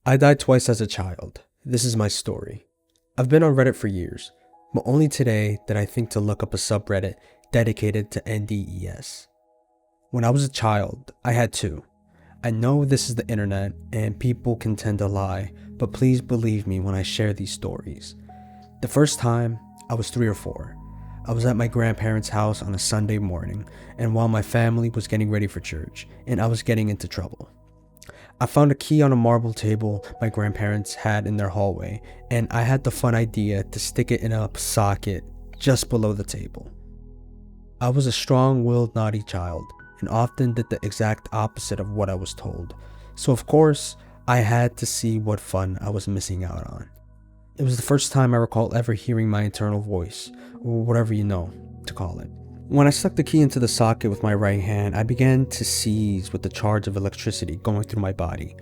I died twice as a child. This is my story. I've been on Reddit for years, but only today did I think to look up a subreddit dedicated to NDES. When I was a child, I had two. I know this is the internet and people can tend to lie, but please believe me when I share these stories. The first time, I was 3 or 4. I was at my grandparents' house on a Sunday morning, and while my family was getting ready for church, and I was getting into trouble. I found a key on a marble table my grandparents had in their hallway, and I had the fun idea to stick it in a socket just below the table. I was a strong-willed naughty child, and often did the exact opposite of what I was told, so of course, I had to see what fun I was missing out on. It was the first time I recall ever hearing my internal voice, or whatever you know to call it. When I stuck the key into the socket with my right hand, I began to seize with the charge of electricity going through my body.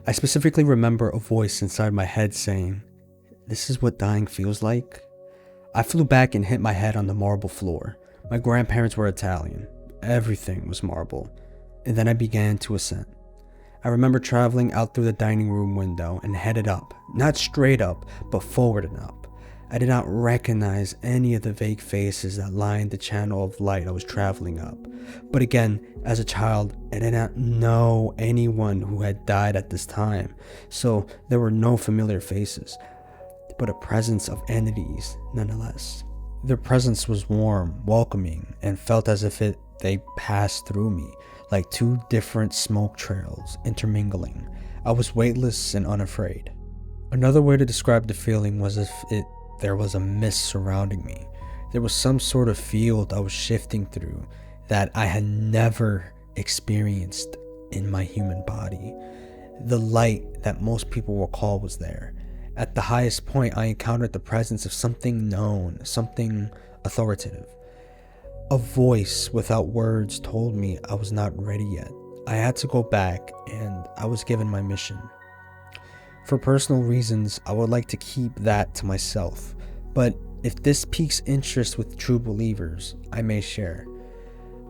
I specifically remember a voice inside my head saying, "This is what dying feels like?" I flew back and hit my head on the marble floor. My grandparents were Italian. Everything was marble. And then I began to ascend. I remember traveling out through the dining room window and headed up, not straight up, but forward and up. I did not recognize any of the vague faces that lined the channel of light I was traveling up. But again, as a child, I did not know anyone who had died at this time, so there were no familiar faces, but a presence of entities nonetheless. Their presence was warm, welcoming, and felt as if they passed through me, like two different smoke trails intermingling. I was weightless and unafraid. Another way to describe the feeling was there was a mist surrounding me. There was some sort of field I was shifting through that I had never experienced in my human body. The light that most will recall was there. At the highest point, I encountered the presence of something known, something authoritative. A voice without words told me I was not ready yet. I had to go back, and I was given my mission. For personal reasons, I would like to keep that to myself, but if this piques interest with true believers, I may share.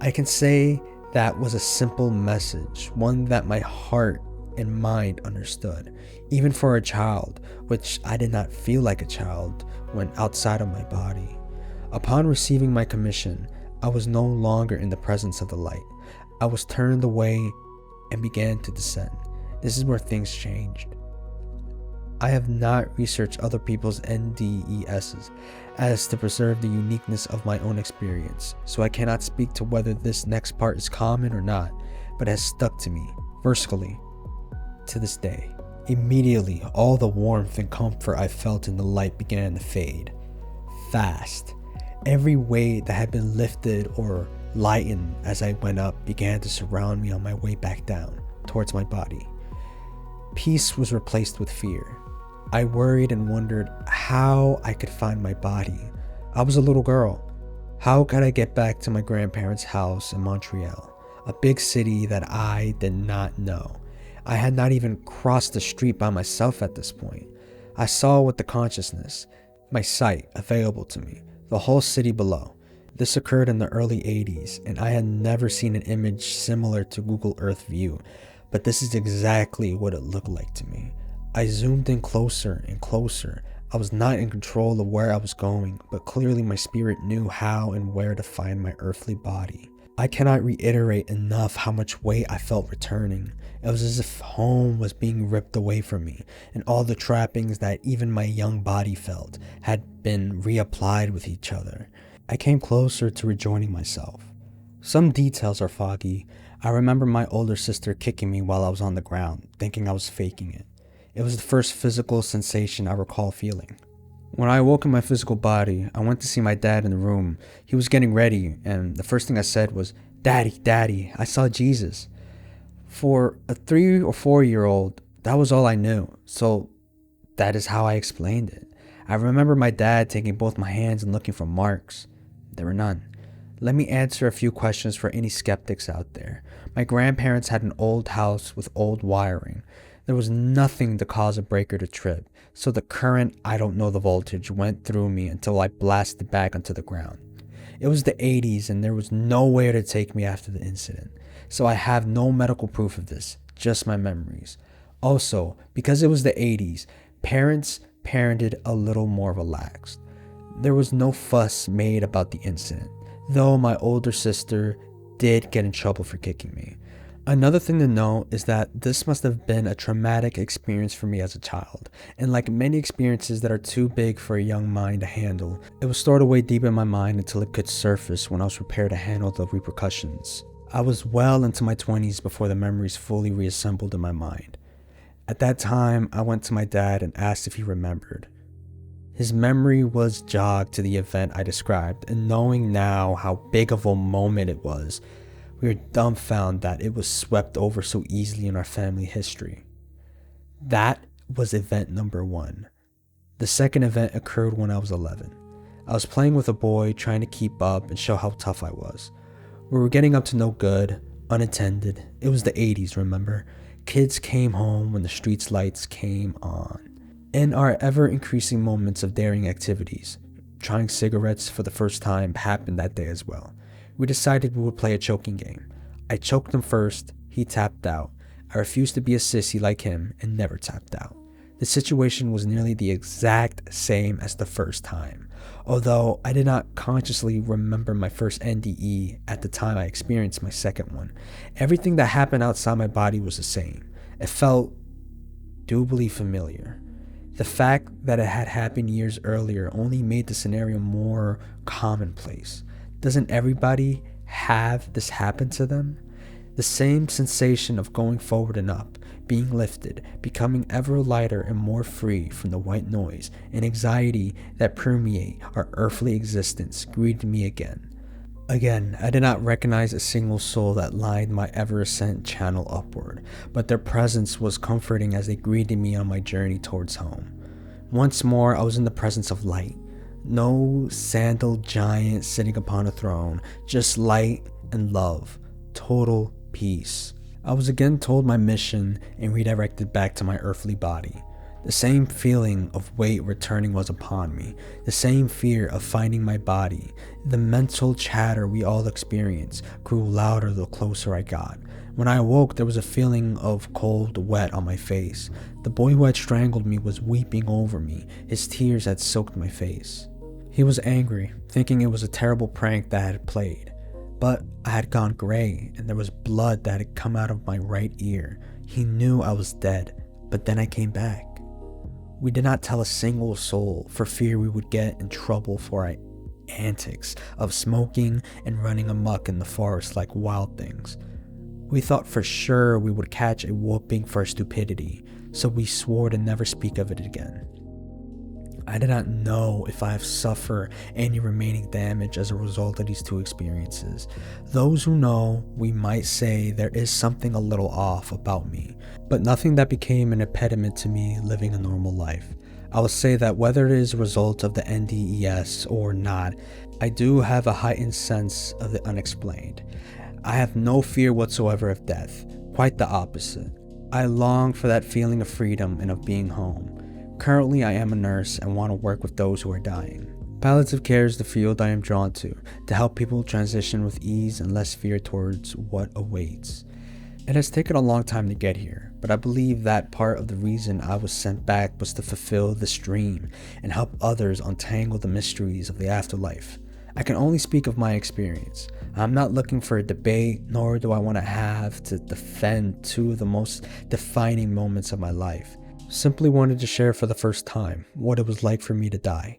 I can say that was a simple message, one that my heart and mind understood, even for a child, which I did not feel like a child when outside of my body. Upon receiving my commission, I was no longer in the presence of the light. I was turned away and began to descend. This is where things changed. I have not researched other people's NDESs as to preserve the uniqueness of my own experience, so I cannot speak to whether this next part is common or not, but has stuck to me, vertically, to this day. Immediately, all the warmth and comfort I felt in the light began to fade. Fast. Every weight that had been lifted or lightened as I went up began to surround me on my way back down, towards my body. Peace was replaced with fear. I worried and wondered how I could find my body. I was a little girl. How could I get back to my grandparents' house in Montreal, a big city that I did not know? I had not even crossed the street by myself at this point. I saw with the consciousness, my sight available to me, the whole city below. This occurred in the early 80s, and I had never seen an image similar to Google Earth View, but this is exactly what it looked like to me. I zoomed in closer and closer. I was not in control of where I was going, but clearly my spirit knew how and where to find my earthly body. I cannot reiterate enough how much weight I felt returning. It was as if home was being ripped away from me, and all the trappings that even my young body felt had been reapplied with each other. I came closer to rejoining myself. Some details are foggy. I remember my older sister kicking me while I was on the ground, thinking I was faking it. It was the first physical sensation I recall feeling. When I awoke in my physical body, I went to see my dad in the room. He was getting ready, and the first thing I said was, "Daddy, Daddy, I saw Jesus." For a 3 or 4-year-old, that was all I knew, so that is how I explained it. I remember my dad taking both my hands and looking for marks. There were none. Let me answer a few questions for any skeptics out there. My grandparents had an old house with old wiring. There was nothing to cause a breaker to trip, so the current, I don't know the voltage, went through me until I blasted back onto the ground. It was the 80s and there was nowhere to take me after the incident, so I have no medical proof of this, just my memories. Also, because it was the 80s, parents parented a little more relaxed. There was no fuss made about the incident, though my older sister did get in trouble for kicking me. Another thing to note is that this must have been a traumatic experience for me as a child, and like many experiences that are too big for a young mind to handle, it was stored away deep in my mind until it could surface when I was prepared to handle the repercussions. I was well into my 20s before the memories fully reassembled in my mind. At that time, I went to my dad and asked if he remembered. His memory was jogged to the event I described, and knowing now how big of a moment it was, we were dumbfounded that it was swept over so easily in our family history. That was event number 1. The second event occurred when I was 11. I was playing with a boy trying to keep up and show how tough I was. We were getting up to no good, unattended. It was the 80s, remember? Kids came home when the street's lights came on. In our ever-increasing moments of daring activities, trying cigarettes for the first time happened that day as well. We decided we would play a choking game. I choked him first, he tapped out. I refused to be a sissy like him and never tapped out. The situation was nearly the exact same as the first time. Although I did not consciously remember my first NDE at the time I experienced my second one, everything that happened outside my body was the same. It felt doubly familiar. The fact that it had happened years earlier only made the scenario more commonplace. Doesn't everybody have this happen to them? The same sensation of going forward and up, being lifted, becoming ever lighter and more free from the white noise and anxiety that permeate our earthly existence greeted me again. Again, I did not recognize a single soul that lined my ever-ascent channel upward, but their presence was comforting as they greeted me on my journey towards home. Once more, I was in the presence of light. No sandaled giant sitting upon a throne, just light and love, total peace. I was again told my mission and redirected back to my earthly body. The same feeling of weight returning was upon me, the same fear of finding my body. The mental chatter we all experience grew louder the closer I got. When I awoke, there was a feeling of cold wet on my face. The boy who had strangled me was weeping over me. His tears had soaked my face. He was angry, thinking it was a terrible prank that I had played. But I had gone gray, and there was blood that had come out of my right ear. He knew I was dead, but then I came back. We did not tell a single soul for fear we would get in trouble for our antics of smoking and running amok in the forest like wild things. We thought for sure we would catch a whooping for our stupidity, so we swore to never speak of it again. I did not know if I have suffered any remaining damage as a result of these two experiences. Those who know, we might say there is something a little off about me, but nothing that became an impediment to me living a normal life. I will say that whether it is a result of the NDES or not, I do have a heightened sense of the unexplained. I have no fear whatsoever of death, quite the opposite. I long for that feeling of freedom and of being home. Currently, I am a nurse and want to work with those who are dying. Palliative care is the field I am drawn to help people transition with ease and less fear towards what awaits. It has taken a long time to get here, but I believe that part of the reason I was sent back was to fulfill this dream and help others untangle the mysteries of the afterlife. I can only speak of my experience. I'm not looking for a debate, nor do I want to have to defend two of the most defining moments of my life. Simply wanted to share for the first time what it was like for me to die.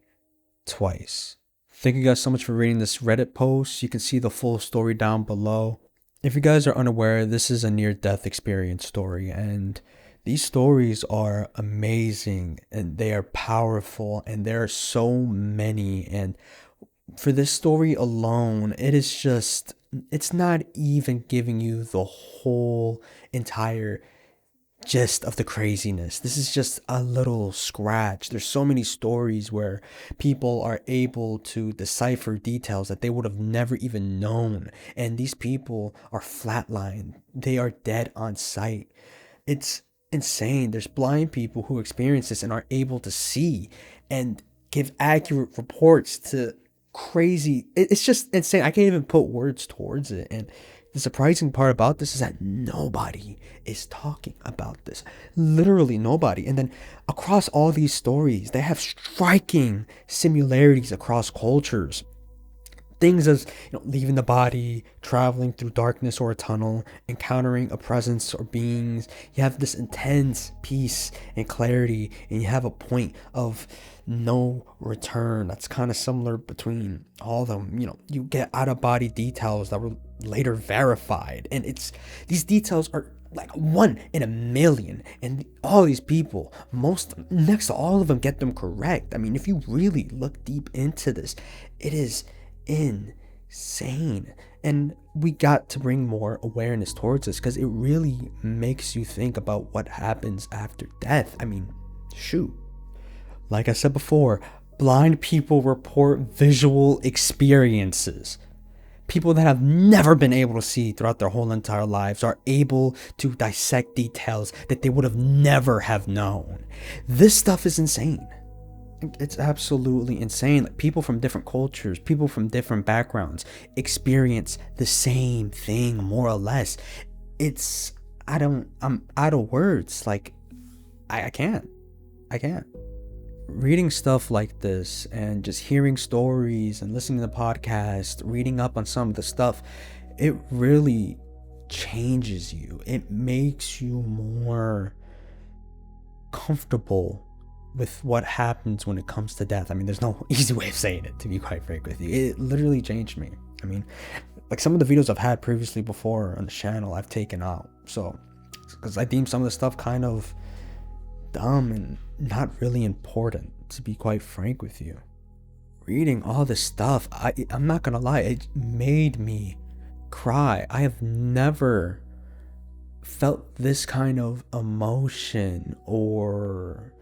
Twice. Thank you guys so much for reading this Reddit post. You can see the full story down below. If you guys are unaware, this is a near-death experience story, and these stories are amazing and they are powerful, and there are so many. And for this story alone, it's not even giving you the whole entire gist of the craziness. This is just a little scratch. There's so many stories where people are able to decipher details that they would have never even known, and these people are flatlined. They are dead on sight. It's insane. There's blind people who experience this and are able to see and give accurate reports to crazy. It's just insane. I can't even put words towards it. And The surprising part about this is that nobody is talking about this. Literally nobody. And then across all these stories, they have striking similarities across cultures. Things as, leaving the body, traveling through darkness or a tunnel, encountering a presence or beings. You have this intense peace and clarity, and you have a point of no return. That's kind of similar between all of them. You get out of body details that were later verified, and these details are like 1 in a million, and all these people, next to all of them, get them correct. I mean, if you really look deep into this, it is insane. And we got to bring more awareness towards this because it really makes you think about what happens after death. I mean, shoot, like I said before, blind people report visual experiences. People that have never been able to see throughout their whole entire lives are able to dissect details that they would have never have known. This stuff is insane. It's absolutely insane. Like, people from different cultures, people from different backgrounds experience the same thing, more or less. I'm out of words. Like, I can't. Reading stuff like this and just hearing stories and listening to the podcast, reading up on some of the stuff, it really changes you. It makes you more comfortable with what happens when it comes to death. I mean, there's no easy way of saying it, to be quite frank with you. It literally changed me. I mean, like, some of the videos I've had previously before on the channel, I've taken out. So, because I deem some of the stuff kind of dumb and not really important, to be quite frank with you. Reading all this stuff, I'm not gonna lie, it made me cry. I have never felt this kind of emotion, or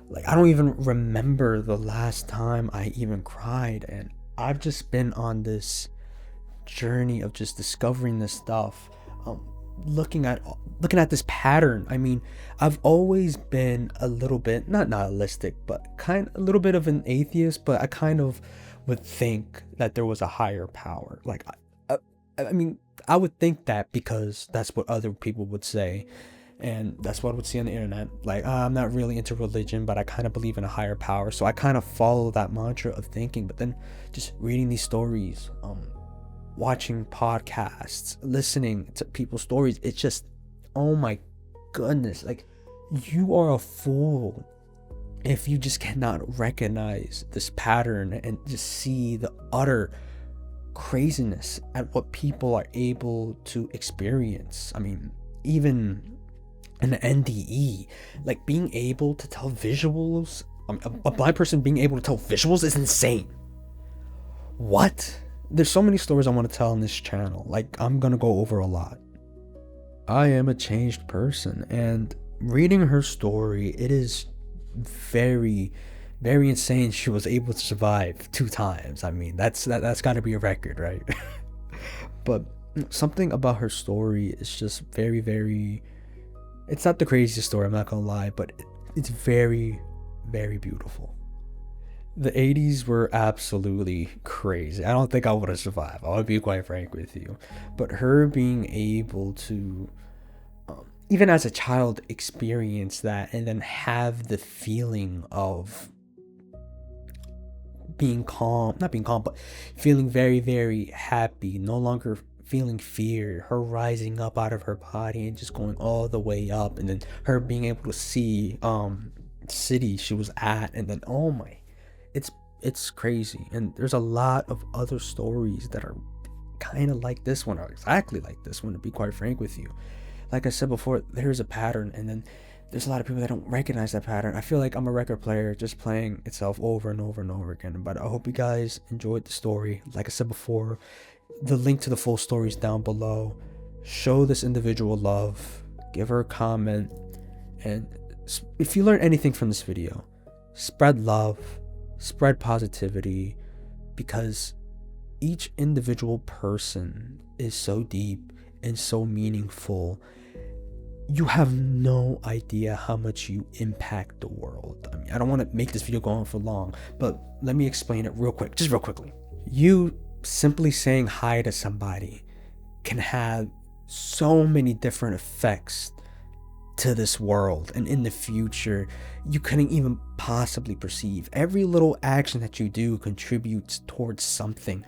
like, I don't even remember the last time I even cried. And I've just been on this journey of just discovering this stuff, looking at this pattern. I mean, I've always been a little bit, not nihilistic, but a little bit of an atheist, but I kind of would think that there was a higher power. Like, I mean, I would think that because that's what other people would say, and that's what I would see on the internet. Like, I'm not really into religion, but I kind of believe in a higher power. So I kind of follow that mantra of thinking. But then just reading these stories, watching podcasts, listening to people's stories, it's just, oh my goodness, like, you are a fool if you just cannot recognize this pattern and just see the utter craziness at what people are able to experience. I mean, even an NDE, like, being able to tell visuals, a blind person being able to tell visuals is insane. What? There's so many stories I want to tell on this channel. Like, I'm gonna go over a lot. I am a changed person, and reading her story, it is very, very insane. She was able to survive 2 times. I mean, that's got to be a record, right? But something about her story is just very, very, it's not the craziest story, I'm not gonna lie, but it's very, very beautiful. The 80s were absolutely crazy. I don't think I would have survived, I'll be quite frank with you. But her being able to, even as a child, experience that and then have the feeling of being calm, not being calm, but feeling very, very happy, no longer feeling fear, her rising up out of her body and just going all the way up, and then her being able to see city she was at, and then, oh my, it's crazy. And there's a lot of other stories that are kind of like this one, or exactly like this one, to be quite frank with you. Like I said before, there's a pattern, and then there's a lot of people that don't recognize that pattern. I feel like I'm a record player just playing itself over and over and over again. But I hope you guys enjoyed the story. Like I said before, the link to the full story is down below. Show this individual love, give her a comment, and if you learn anything from this video, spread love, spread positivity, because each individual person is so deep and so meaningful. You have no idea how much you impact the world. I mean, I don't want to make this video go on for long, but let me explain it real quick, just real quickly. You simply saying hi to somebody can have so many different effects to this world, and in the future you couldn't even possibly perceive. Every little action that you do contributes towards something.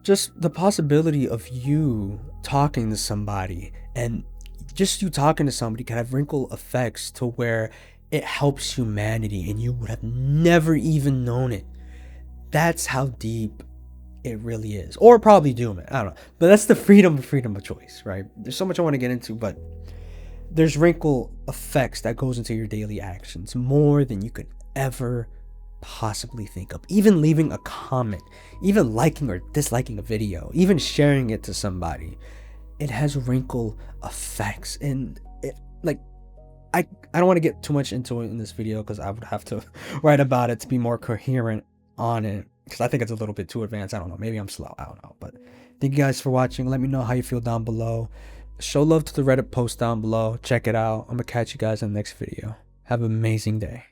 Just the possibility of you talking to somebody, and just you talking to somebody can have ripple effects to where it helps humanity and you would have never even known it. That's how deep it really is. Or probably doom it, I don't know. But that's the freedom of choice, right? There's so much I want to get into, but there's wrinkle effects that goes into your daily actions more than you could ever possibly think of. Even leaving a comment, even liking or disliking a video, even sharing it to somebody, it has wrinkle effects. And it, like, I don't want to get too much into it in this video because I would have to write about it to be more coherent on it, because I think it's a little bit too advanced. I don't know, maybe I'm slow, I don't know. But thank you guys for watching. Let me know how you feel down below. Show love to the Reddit post down below. Check it out. I'm gonna catch you guys in the next video. Have an amazing day.